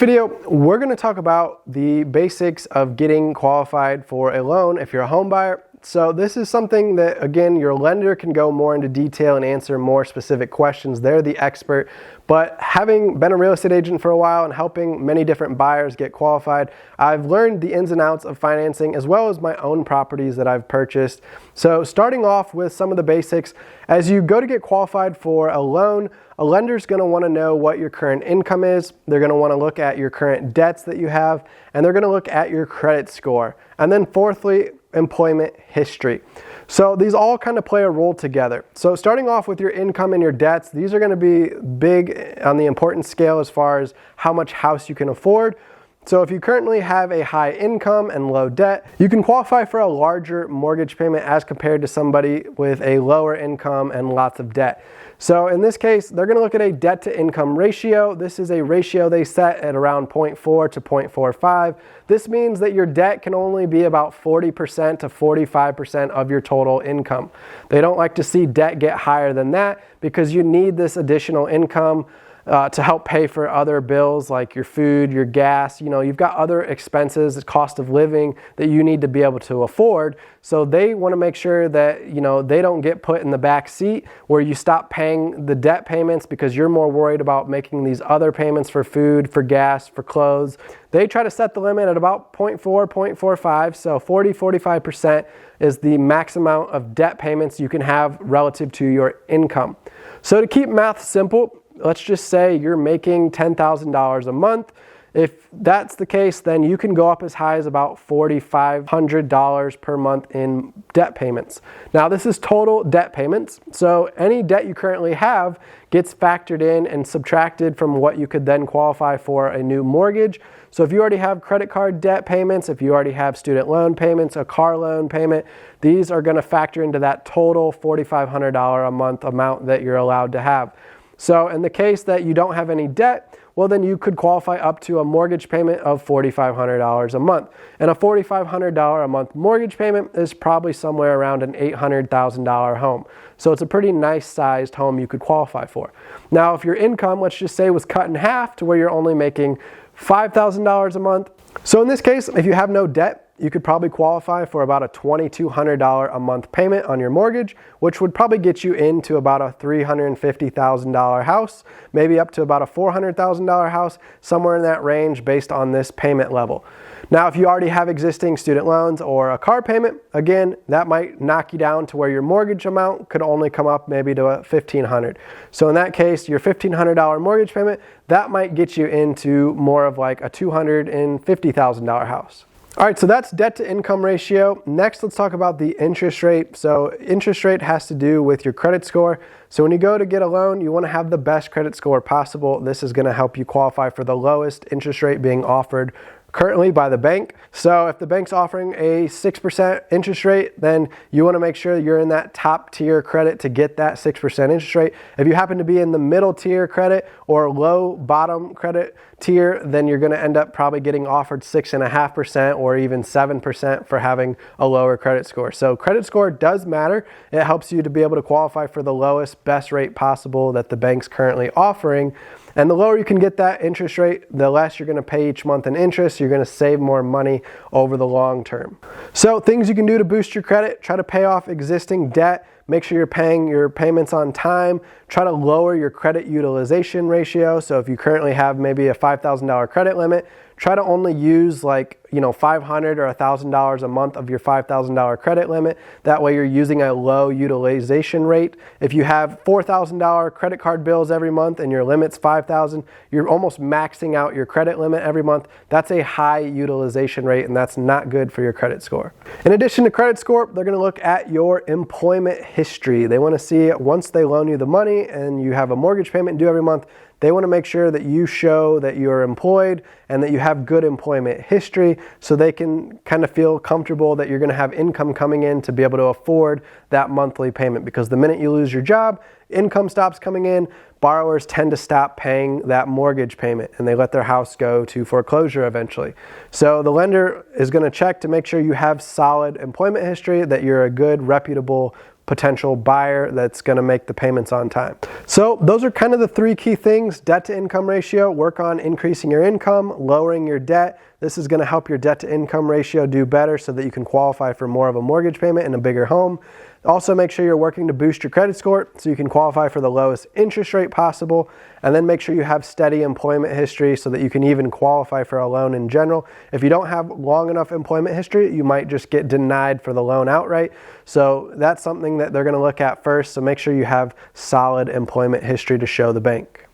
video, we're going to talk about the basics of getting qualified for a loan if you're a home buyer. So this is something that, again, your lender can go more into detail and answer more specific questions. They're the expert. But having been a real estate agent for a while and helping many different buyers get qualified, I've learned the ins and outs of financing as well as my own properties that I've purchased. So starting off with some of the basics, as you go to get qualified for a loan, a lender's going to want to know what your current income is. They're going to want to look at your current debts that you have, and they're going to look at your credit score. And then fourthly, employment history. So these all kind of play a role together. So starting off with your income and your debts, these are going to be big on the importance scale as far as how much house you can afford. So if you currently have a high income and low debt, you can qualify for a larger mortgage payment as compared to somebody with a lower income and lots of debt. So in this case, they're going to look at a debt to income ratio. This is a ratio they set at around 0.4 to 0.45. This means that your debt can only be about 40% to 45% of your total income. They don't like to see debt get higher than that because you need this additional income to help pay for other bills like your food, your gas. You know, you've got other expenses, the cost of living that you need to be able to afford. So they want to make sure that, you know, they don't get put in the back seat where you stop paying the debt payments because you're more worried about making these other payments for food, for gas, for clothes. They try to set the limit at about 0.4, 0.45. So 45% is the max amount of debt payments you can have relative to your income. So to keep math simple, let's just say you're making $10,000 a month. If that's the case, then you can go up as high as about $4,500 per month in debt payments. Now, this is total debt payments. So any debt you currently have gets factored in and subtracted from what you could then qualify for a new mortgage. So if you already have credit card debt payments, if you already have student loan payments, a car loan payment, these are going to factor into that total $4,500 a month amount that you're allowed to have. So in the case that you don't have any debt, well, then you could qualify up to a mortgage payment of $4,500 a month. And a $4,500 a month mortgage payment is probably somewhere around an $800,000 home. So it's a pretty nice sized home you could qualify for. Now, if your income, let's just say, was cut in half to where you're only making $5,000 a month. So in this case, if you have no debt, you could probably qualify for about a $2,200 a month payment on your mortgage, which would probably get you into about a $350,000 house, maybe up to about a $400,000 house, somewhere in that range based on this payment level. Now, if you already have existing student loans or a car payment, again, that might knock you down to where your mortgage amount could only come up maybe to a $1,500. So in that case, your $1,500 mortgage payment, that might get you into more of like a $250,000 house. All right, so that's debt to income ratio. Next, let's talk about the interest rate. So interest rate has to do with your credit score. So when you go to get a loan, you want to have the best credit score possible. This is going to help you qualify for the lowest interest rate being offered currently by the bank. So if the bank's offering a 6% interest rate, then you want to make sure you're in that top tier credit to get that 6% interest rate. If you happen to be in the middle tier credit or low bottom credit tier, then you're going to end up probably getting offered 6.5% or even 7% for having a lower credit score. So credit score does matter. It helps you to be able to qualify for the lowest, best rate possible that the bank's currently offering. And the lower you can get that interest rate, the less you're going to pay each month in interest. You're going to save more money over the long term. So things you can do to boost your credit: try to pay off existing debt. Make sure you're paying your payments on time. Try to lower your credit utilization ratio. So if you currently have maybe a $5,000 credit limit, try to only use like, $500 or $1,000 a month of your $5,000 credit limit. That way you're using a low utilization rate. If you have $4,000 credit card bills every month and your limit's $5,000, you're almost maxing out your credit limit every month. That's a high utilization rate, and that's not good for your credit score. In addition to credit score, they're going to look at your employment history. They want to see, once they loan you the money and you have a mortgage payment due every month, they want to make sure that you show that you're employed and that you have good employment history so they can kind of feel comfortable that you're going to have income coming in to be able to afford that monthly payment. Because the minute you lose your job, income stops coming in, borrowers tend to stop paying that mortgage payment and they let their house go to foreclosure eventually. So the lender is going to check to make sure you have solid employment history, that you're a good, reputable potential buyer that's going to make the payments on time. So those are kind of the three key things: debt to income ratio, work on increasing your income, lowering your debt. This is going to help your debt to income ratio do better so that you can qualify for more of a mortgage payment and a bigger home. Also, make sure you're working to boost your credit score so you can qualify for the lowest interest rate possible. And then make sure you have steady employment history so that you can even qualify for a loan in general. If you don't have long enough employment history, you might just get denied for the loan outright. So that's something that they're going to look at first. So make sure you have solid employment history to show the bank.